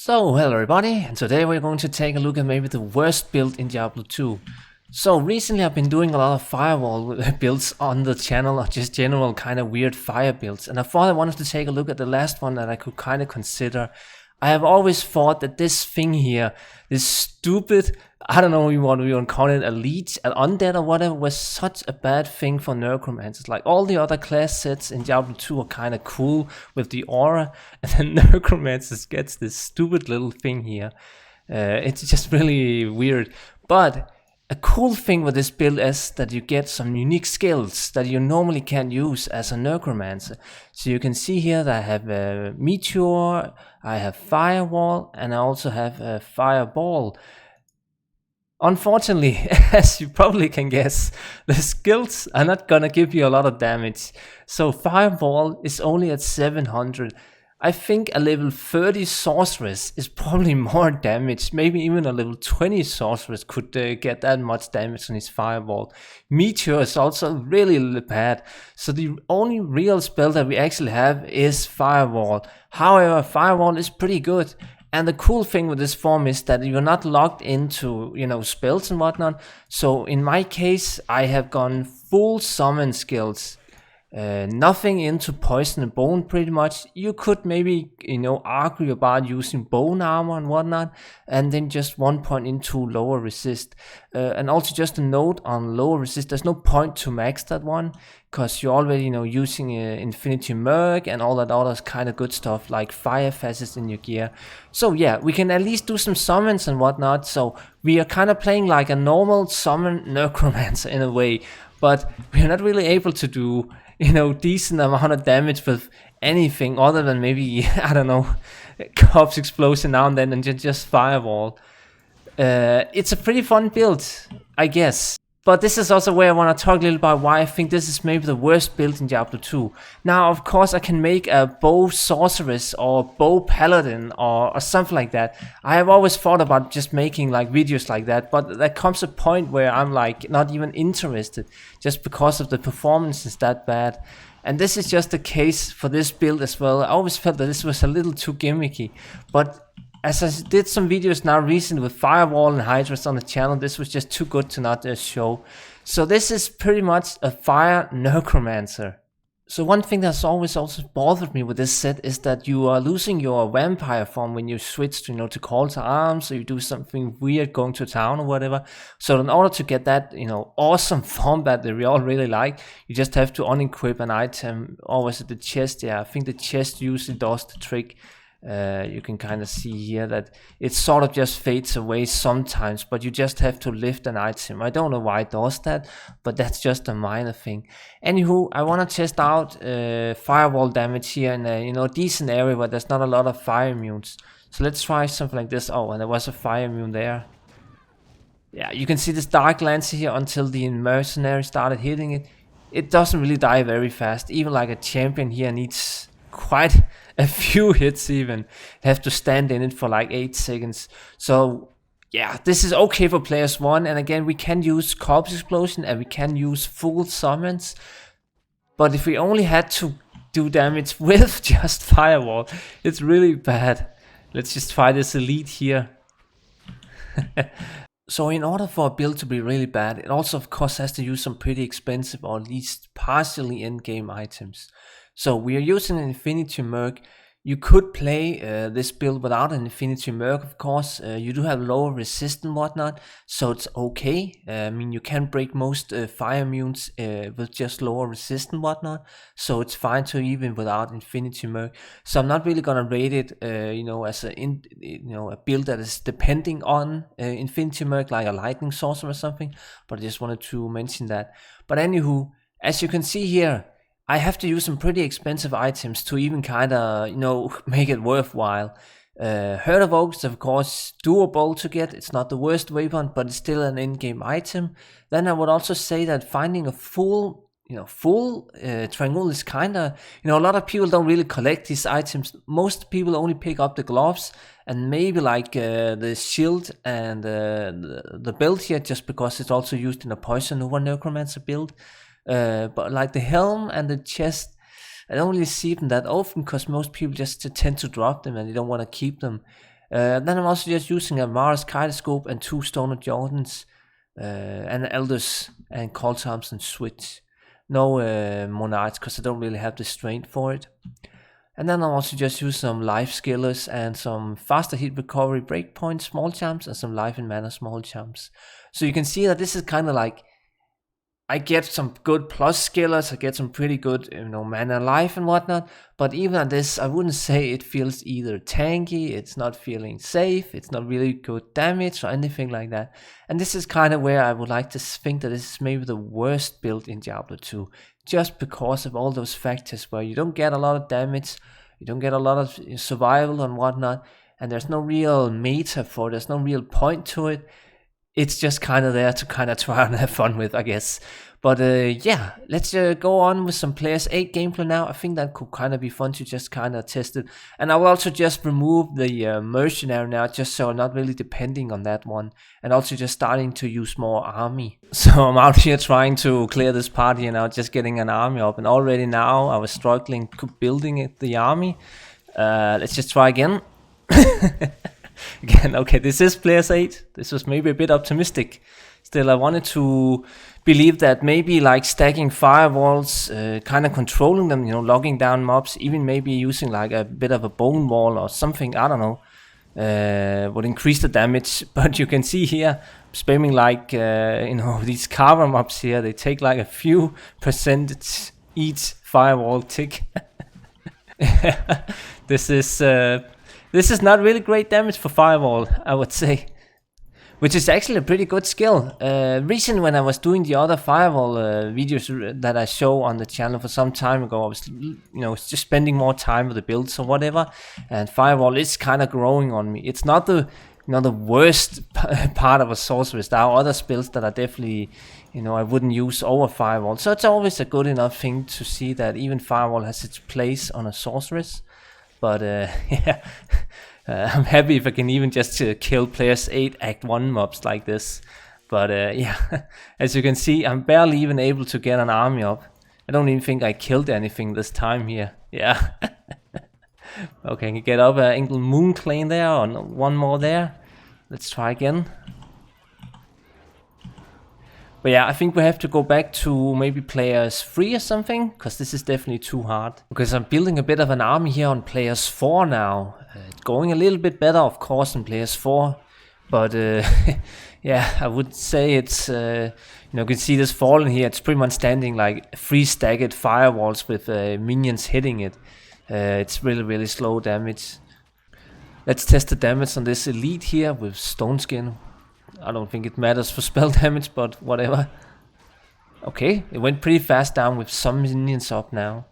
So, hello everybody, and today we're going to take a look at maybe the worst build in Diablo 2. So, recently I've been doing a lot of firewall builds on the channel, or just general kind of weird fire builds, and I thought I wanted to take a look at the last one that I could kind of consider. I have always thought that this thing here, this stupid, I don't know if you want to call it a leech, an undead or whatever, was such a bad thing for necromancers. Like all the other class sets in Diablo 2 are kind of cool with the aura, and then necromancers gets this stupid little thing here. It's just really weird. But a cool thing with this build is that you get some unique skills that you normally can't use as a necromancer. So you can see here that I have a meteor, I have firewall, and I also have a fireball. Unfortunately, as you probably can guess, the skills are not gonna give you a lot of damage. So fireball is only at 700. I think a level 30 sorceress is probably more damage. Maybe even a level 20 sorceress could get that much damage on his fireball. Meteor is also really bad. So the only real spell that we actually have is firewall. However, firewall is pretty good. And the cool thing with this form is that you're not locked into, spells and whatnot. So in my case, I have gone full summon skills. Nothing into poison and bone pretty much. You could maybe, argue about using bone armor and whatnot, and then just 1 point into lower resist. And also just a note on lower resist, there's no point to max that one, because you're already, using Infinity Merc and all that other kind of good stuff like fire facets in your gear. So yeah, we can at least do some summons and whatnot. So we are kind of playing like a normal summon necromancer in a way, but we're not really able to do decent amount of damage with anything other than maybe, I don't know, corpse explosion now and then, and just firewall. It's a pretty fun build, I guess. But this is also where I want to talk a little about why I think this is maybe the worst build in Diablo 2. Now, of course, I can make a bow sorceress or bow paladin or something like that. I have always thought about just making like videos like that, but there comes a point where I'm like not even interested just because of the performance is that bad. And this is just the case for this build as well. I always felt that this was a little too gimmicky, but as I did some videos now recently with firewall and hydras on the channel, this was just too good to not show. So this is pretty much a fire necromancer. So one thing that's always also bothered me with this set is that you are losing your vampire form when you switch to, to call to arms, or you do something weird going to town or whatever. So in order to get that, awesome form that we all really like, you just have to unequip an item always at the chest. Yeah, I think the chest usually does the trick. You can kind of see here that it sort of just fades away sometimes, but you just have to lift an item. I don't know why it does that, but that's just a minor thing. Anywho, I want to test out firewall damage here in a decent area where there's not a lot of fire immunes. So let's try something like this. Oh, and there was a fire immune there. Yeah, you can see this dark lance here until the mercenary started hitting it. It doesn't really die very fast. Even like a champion here needs quite a few hits even. Have to stand in it for like 8 seconds. So yeah, this is okay for players 1, and again we can use corpse explosion and we can use full summons. But if we only had to do damage with just firewall, it's really bad. Let's just try this elite here. So in order for a build to be really bad, it also of course has to use some pretty expensive or at least partially in-game items. So we are using an Infinity Merc. You could play this build without an Infinity Merc, of course. You do have lower resist and whatnot, so it's okay. I mean, you can break most fire immunes with just lower resist and whatnot, so it's fine to even without Infinity Merc. So I'm not really gonna rate it, as a build that is depending on Infinity Merc, like a Lightning Sorcerer or something. But I just wanted to mention that. But anywho, as you can see here, I have to use some pretty expensive items to even kind of, make it worthwhile. Herd of Oaks, of course, doable to get. It's not the worst weapon, but it's still an in-game item. Then I would also say that finding a full Trang-Oul is kind of, a lot of people don't really collect these items. Most people only pick up the gloves and maybe like the shield and the belt here, just because it's also used in a Poison Over Necromancer build. But like the helm and the chest, I don't really see them that often because most people just tend to drop them and they don't want to keep them. Then I'm also just using a Mars Kaleidoscope and 2 Stoner Jordans, and Elders and Call Thompson Switch. No Monarchs, because I don't really have the strength for it. And then I'll also just use some life skillers and some faster hit recovery breakpoint small champs and some life and mana small champs. So you can see that this is kind of like, I get some good plus skillers, I get some pretty good, mana life and whatnot. But even at this, I wouldn't say it feels either tanky, it's not feeling safe, it's not really good damage or anything like that. And this is kind of where I would like to think that this is maybe the worst build in Diablo 2. Just because of all those factors where you don't get a lot of damage, you don't get a lot of survival and whatnot, and there's no real meta for it, there's no real point to it. It's just kind of there to kind of try and have fun with, I guess. But yeah, let's go on with some Players 8 gameplay now. I think that could kind of be fun to just kind of test it. And I will also just remove the mercenary now, just so I'm not really depending on that one. And also just starting to use more army. So I'm out here trying to clear this party and now just getting an army up. And already now I was struggling building the army. Let's just try again. Again, okay, this is Players 8. This was maybe a bit optimistic. Still, I wanted to believe that maybe like stacking firewalls, kind of controlling them, logging down mobs, even maybe using like a bit of a bone wall or something, I don't know, would increase the damage. But you can see here, spamming like, these carver mobs here, they take like a few percentage each firewall tick. This is not really great damage for firewall, I would say. Which is actually a pretty good skill. Recently when I was doing the other firewall videos that I show on the channel for some time ago, I was just spending more time with the builds or whatever. And firewall is kind of growing on me. It's not the worst part of a sorceress. There are other spells that are definitely, I wouldn't use over firewall. So it's always a good enough thing to see that even firewall has its place on a sorceress. But yeah, I'm happy if I can even just kill Players 8 Act 1 mobs like this. But yeah, as you can see, I'm barely even able to get an army up. I don't even think I killed anything this time here. Yeah. Okay, I can get up an Engel Moon Clan there, and one more there. Let's try again. But yeah, I think we have to go back to maybe Players 3 or something, because this is definitely too hard. Because I'm building a bit of an army here on Players 4 now. It's going a little bit better, of course, in Players 4. But yeah, I would say it's, you can see this fallen here. It's pretty much standing like 3 stacked firewalls with minions hitting it. It's really, really slow damage. Let's test the damage on this elite here with Stone Skin. I don't think it matters for spell damage, but whatever. Okay, it went pretty fast down with some minions up now.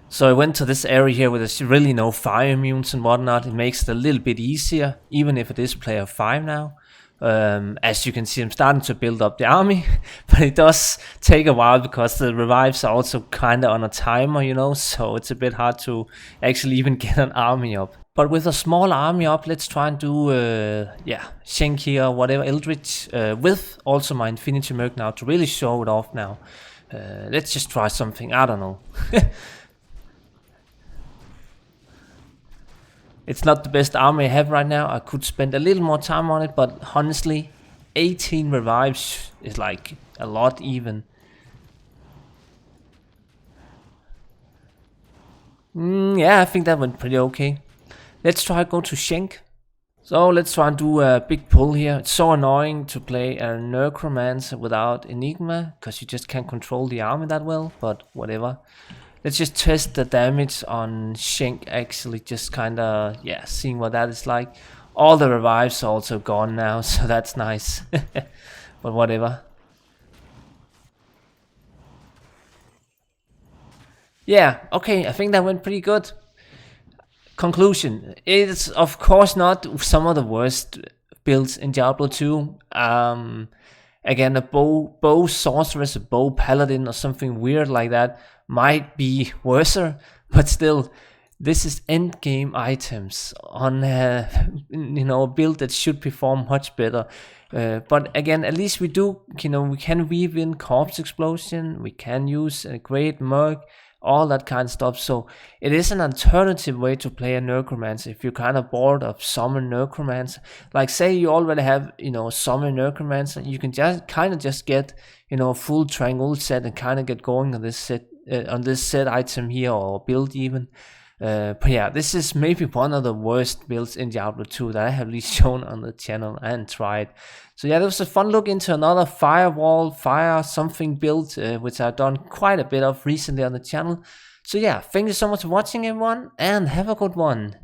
So I went to this area here where there's really no fire immunes and whatnot. It makes it a little bit easier, even if it is player 5 now. As you can see, I'm starting to build up the army, but it does take a while because the revives are also kind of on a timer, so it's a bit hard to actually even get an army up. But with a small army up, let's try and do, Shenk here, or whatever, Eldritch, with also my Infinity Merc now to really show it off now. Let's just try something, I don't know. It's not the best army I have right now. I could spend a little more time on it, but honestly, 18 revives is like a lot even. Yeah, I think that went pretty okay. Let's try go to Shenk. So let's try and do a big pull here. It's so annoying to play a Necromancer without Enigma, because you just can't control the army that well, but whatever. Let's just test the damage on Shenk actually, just kinda, seeing what that is like. All the revives are also gone now, so that's nice. But whatever. Yeah, okay, I think that went pretty good. Conclusion, it's of course not some of the worst builds in Diablo 2. Again, a bow sorceress, a bow paladin or something weird like that might be worser, but still, this is end game items on a build that should perform much better. But again, at least we do, we can weave in Corpse Explosion, we can use a great Merc, all that kind of stuff. So it is an alternative way to play a Necromancer if you're kind of bored of Summon Necromancer. Like say you already have, Summon Necromancer, you can just kind of just get, a full Trang-Oul set and kind of get going on this set item here, or build even. But yeah, this is maybe one of the worst builds in Diablo 2 that I have at least shown on the channel and tried. So yeah, that was a fun look into another firewall, fire something build, which I've done quite a bit of recently on the channel. So yeah, thank you so much for watching everyone, and have a good one.